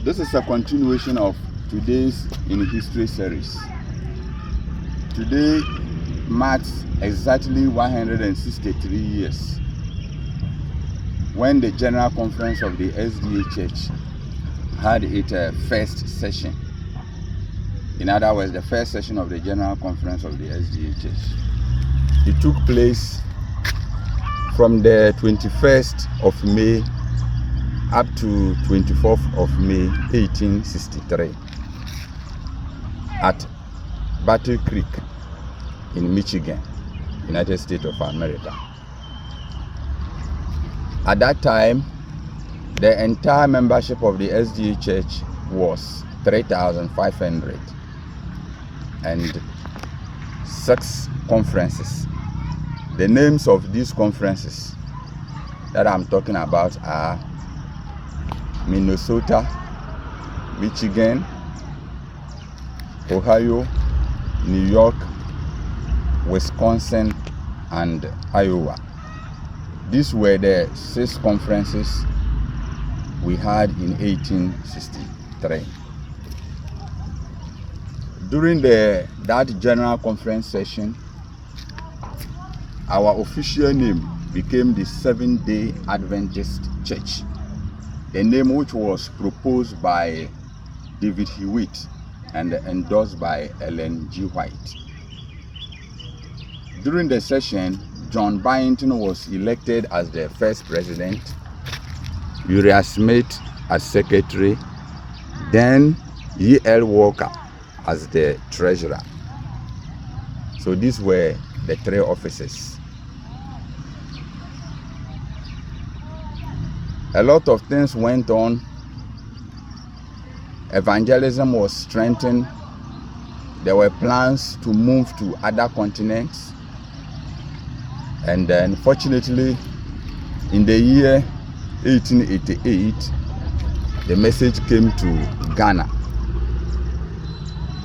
This is a continuation of today's In History series. Today marks exactly 163 years when the General Conference of the SDA Church had its first session. In other words, the first session of the General Conference of the SDA Church. It took place from the 21st of May up to 24th of May 1863 at Battle Creek in Michigan, United States of America. At that time, the entire membership of the SDA Church was 3,500 and 6 conferences. The names of these conferences that I'm talking about are Minnesota, Michigan, Ohio, New York, Wisconsin, and Iowa. These were the 6 conferences we had in 1863. During that General Conference session, our official name became the Seventh-day Adventist Church, a name which was proposed by David Hewitt and endorsed by Ellen G. White. During the session, John Byington was elected as the first president, Uriah Smith as secretary, then E.L. Walker as the treasurer. So these were the 3 offices. A lot of things went on. Evangelism was strengthened. There were plans to move to other continents. And then, fortunately, in the year 1888, the message came to Ghana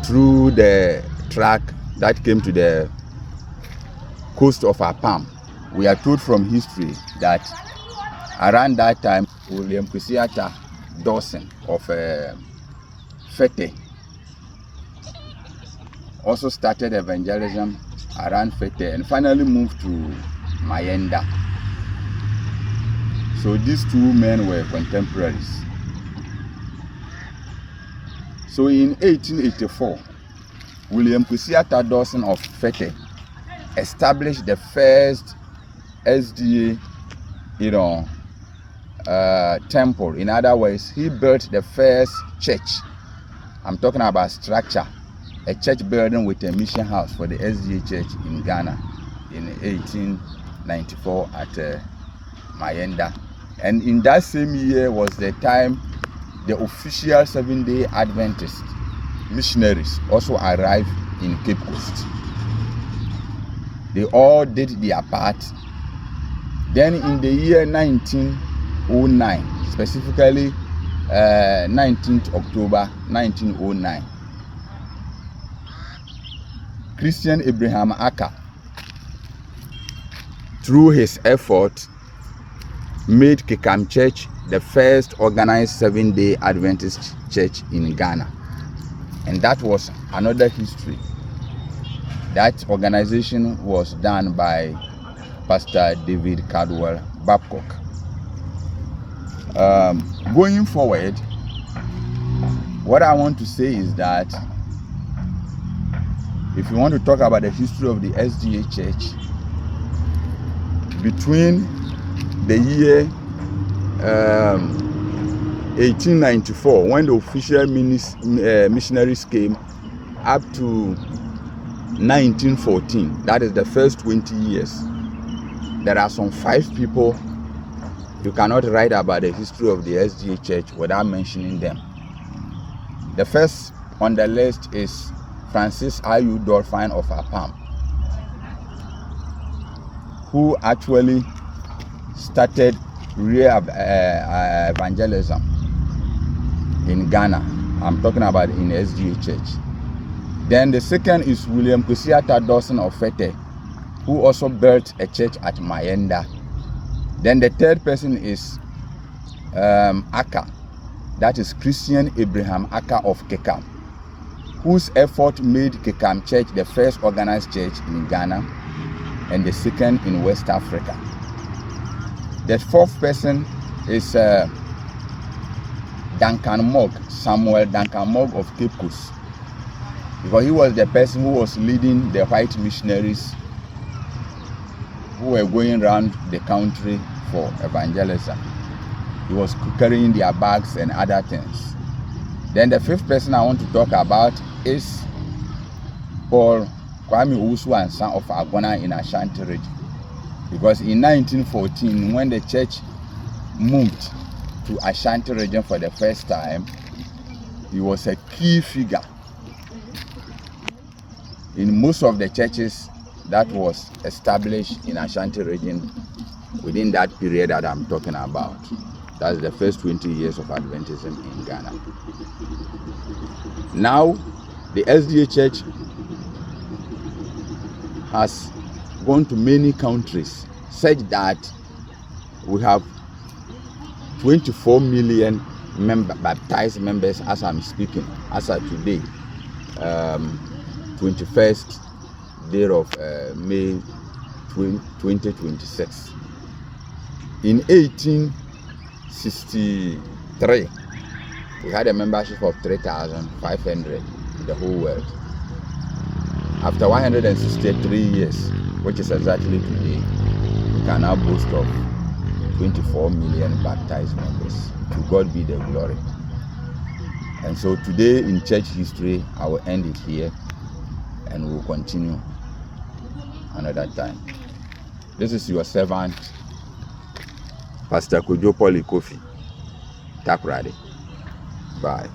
through the track that came to the coast of Apam. We are told from history that around that time, William Kwesi Dawson of Fete also started evangelism around Fete and finally moved to Mayenda. So these 2 men were contemporaries. So in 1884, William Kwesi Dawson of Fete established the first SDA, temple. In other words, he built the first church. I'm talking about structure, a church building with a mission house for the SDA Church in Ghana in 1894 at Mayenda. And in that same year was the time the official Seventh-day Adventist missionaries also arrived in Cape Coast. They all did their part. Then in the year 1909, specifically 19th October 1909, Christian Abraham Aka, through his effort, made Kekam Church the first organized Seventh-day Adventist church in Ghana. And that was another history. That organization was done by Pastor David Caldwell Babcock. Going forward, what I want to say is that if you want to talk about the history of the SDA Church, between the year 1894, when the official missionaries came, up to 1914, that is the first 20 years, there are some 5 people you cannot write about the history of the SDA Church without mentioning them. The first on the list is Francis I.U. Dolphin of Apam, who actually started real evangelism in Ghana. I'm talking about in SDA Church. Then the second is William Kwesi Dawson of Fete, who also built a church at Mayenda. Then the third person is Aka, that is Christian Abraham Aka of Kekam, whose effort made Kekam Church the first organized church in Ghana and the second in West Africa. The fourth person is Samuel Duncan Mogg of Cape Coast, because he was the person who was leading the white missionaries who were going around the country for evangelism. He was carrying their bags and other things. Then the fifth person I want to talk about is Paul Kwame Usu-Ansah of Agona in Ashanti region. Because in 1914, when the church moved to Ashanti region for the first time, he was a key figure in most of the churches that was established in Ashanti region within that period that I'm talking about. That's the first 20 years of Adventism in Ghana. Now, the SDA Church has gone to many countries, such that we have 24 million baptized members as I'm speaking, as of today, 21st day of May 2026. In 1863, we had a membership of 3,500 in the whole world. After 163 years, which is exactly today, we can now boast of 24 million baptized members. To God be the glory. And so today in church history, I will end it here and we will continue another time. This is your servant, Pastor Kojo Polley-kwofie. Takrade. Bye.